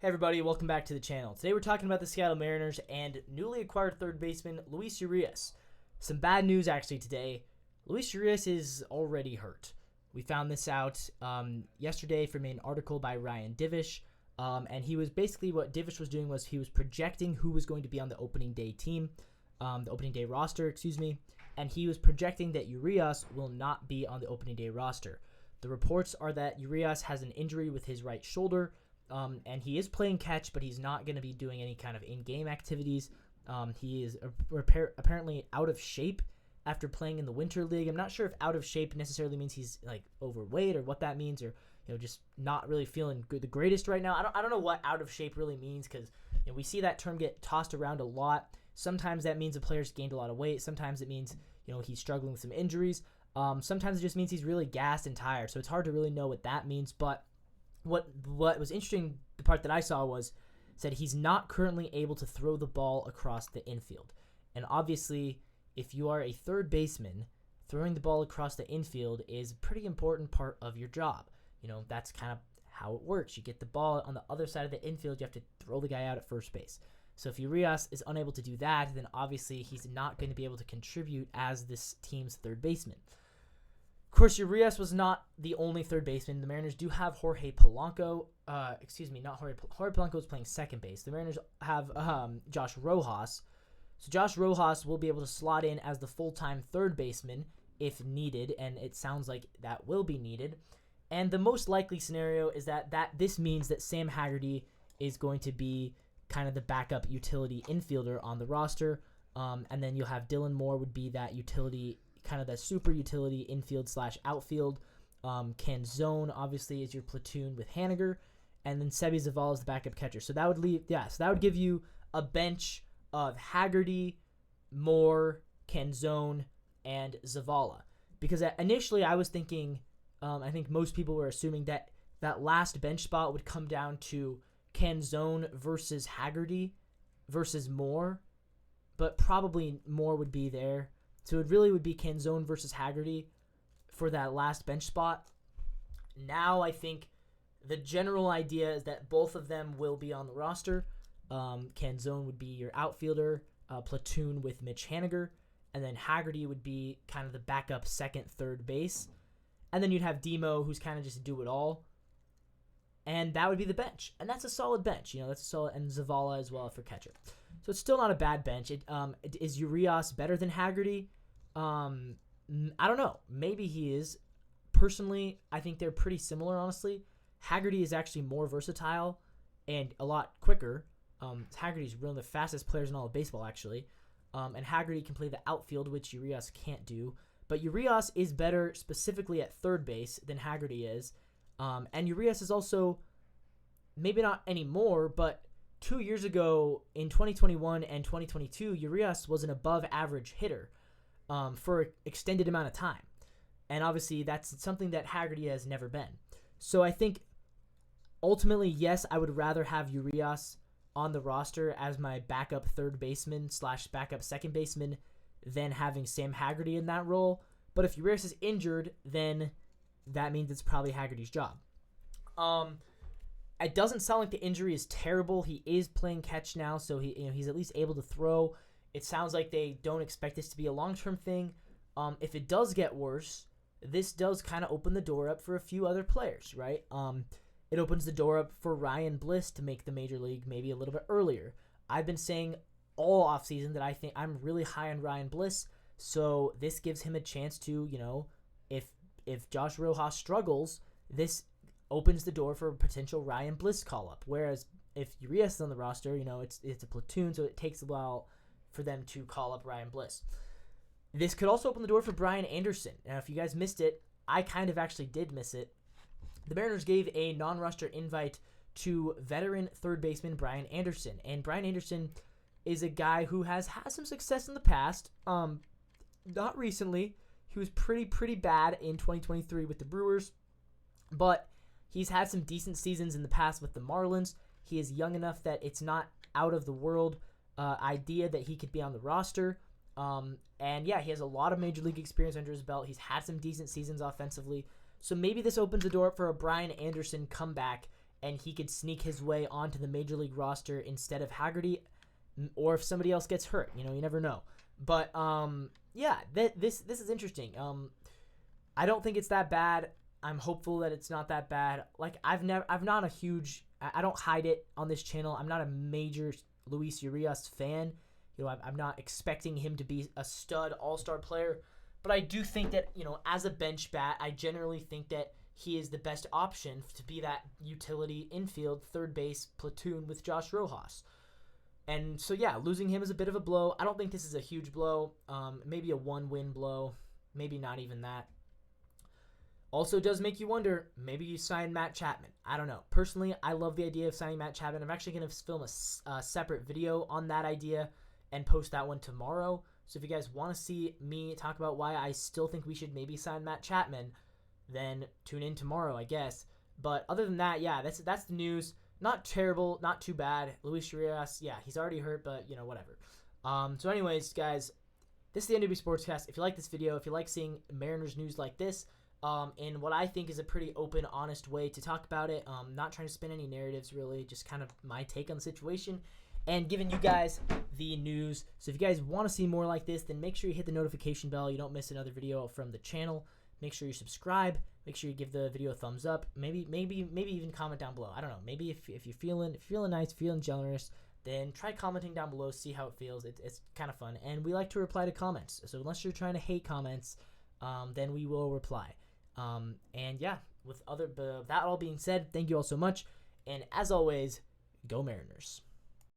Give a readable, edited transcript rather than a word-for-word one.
Hey everybody, welcome back to the channel. Today we're talking about the Seattle Mariners and newly acquired third baseman Luis Urias. Some bad news actually today. Luis Urias is already hurt. We found this out yesterday from an article by Ryan Divish, and he was basically what Divish was doing was he was projecting who was going to be on the opening day team, the opening day roster, and he was projecting that Urias will not be on the opening day roster. The reports are that Urias has an injury with his right shoulder. And he is playing catch, but he's not going to be doing any kind of in-game activities. He is apparently out of shape after playing in the Winter League. I'm not sure if out of shape necessarily means he's like overweight or what that means, or just not really feeling good, the greatest right now. I don't know what out of shape really means because we see that term get tossed around a lot. Sometimes that means a player's gained a lot of weight. Sometimes it means he's struggling with some injuries. Sometimes it just means he's really gassed and tired. So it's hard to really know what that means, but what was interesting, the part that I saw was said he's not currently able to throw the ball across the infield. And obviously, if you are a third baseman, throwing the ball across the infield is a pretty important part of your job. That's kind of how it works. You get the ball on the other side of the infield, you have to throw the guy out at first base. So if Urias is unable to do that, then obviously he's not going to be able to contribute as this team's third baseman. Of course, Urias was not the only third baseman. The Mariners do have Jorge Polanco. Jorge Polanco is playing second base. The Mariners have Josh Rojas. So Josh Rojas will be able to slot in as the full-time third baseman if needed, and it sounds like that will be needed. And the most likely scenario is that this means that Sam Haggerty is going to be kind of the backup utility infielder on the roster, and then you'll have Dylan Moore would be that utility, kind of that super utility infield / outfield. Canzone obviously is your platoon with Haniger, and then Sebi Zavala is the backup catcher. So that would give you a bench of Haggerty, Moore, Canzone, and Zavala. Because initially I was thinking, I think most people were assuming that last bench spot would come down to Canzone versus Haggerty versus Moore, but probably Moore would be there. So it really would be Canzone versus Haggerty for that last bench spot. Now I think the general idea is that both of them will be on the roster. Canzone would be your outfielder, platoon with Mitch Haniger, and then Haggerty would be kind of the backup second, third base. And then you'd have Demo, who's kind of just do it all. And that would be the bench. And that's a solid bench. That's a solid, and Zavala as well for catcher. So it's still not a bad bench. Is Urias better than Haggerty? I don't know. Maybe he is. Personally, I think they're pretty similar, honestly. Haggerty is actually more versatile and a lot quicker. Haggerty's one of the fastest players in all of baseball, actually. And Haggerty can play the outfield, which Urias can't do. But Urias is better specifically at third base than Haggerty is. And Urias is also, maybe not anymore, but 2 years ago in 2021 and 2022, Urias was an above average hitter for an extended amount of time. And obviously that's something that Haggerty has never been. So I think ultimately, yes, I would rather have Urias on the roster as my backup third baseman / backup second baseman than having Sam Haggerty in that role. But if Urias is injured, then that means it's probably Haggerty's job. It doesn't sound like the injury is terrible. He is playing catch now, so he's at least able to throw. It sounds like they don't expect this to be a long-term thing. If it does get worse, this does kind of open the door up for a few other players, right? It opens the door up for Ryan Bliss to make the major league maybe a little bit earlier. I've been saying all offseason that I think I'm really high on Ryan Bliss, so this gives him a chance to, if Josh Rojas struggles, this opens the door for a potential Ryan Bliss call-up. Whereas if Urias is on the roster, it's a platoon, so it takes a while for them to call up Ryan Bliss. This could also open the door for Brian Anderson. Now, if you guys missed it, I kind of actually did miss it. The Mariners gave a non-roster invite to veteran third baseman Brian Anderson. And Brian Anderson is a guy who has had some success in the past. Not recently. He was pretty bad in 2023 with the Brewers. But he's had some decent seasons in the past with the Marlins. He is young enough that it's not out of the world idea that he could be on the roster. And yeah, he has a lot of major league experience under his belt. He's had some decent seasons offensively. So maybe this opens the door for a Brian Anderson comeback and he could sneak his way onto the major league roster instead of Haggerty, or if somebody else gets hurt. You never know. But this is interesting. I don't think it's that bad. I'm hopeful that it's not that bad. Like I don't hide it on this channel. I'm not a major Luis Urias fan. I'm not expecting him to be a stud all-star player, but I do think that, as a bench bat, I generally think that he is the best option to be that utility infield third base platoon with Josh Rojas. And so, losing him is a bit of a blow. I don't think this is a huge blow. Maybe a 1-win blow. Maybe not even that. Also does make you wonder, maybe you sign Matt Chapman. I don't know. Personally, I love the idea of signing Matt Chapman. I'm actually going to film a separate video on that idea and post that one tomorrow. So if you guys want to see me talk about why I still think we should maybe sign Matt Chapman, then tune in tomorrow, I guess. But other than that, that's the news. Not terrible, not too bad. Luis Urias, he's already hurt, but, whatever. So anyways, guys, this is the NWB Sportscast. If you like this video, if you like seeing Mariners news like this, in what I think is a pretty open, honest way to talk about it, not trying to spin any narratives, really, just kind of my take on the situation, and giving you guys the news. So if you guys want to see more like this, then make sure you hit the notification bell. You don't miss another video from the channel. Make sure you subscribe. Make sure you give the video a thumbs up. Maybe even comment down below. I don't know. Maybe if you're feeling nice, feeling generous, then try commenting down below. See how it feels. It's kind of fun, and we like to reply to comments. So unless you're trying to hate comments, then we will reply. With that all being said, thank you all so much, and as always, go Mariners.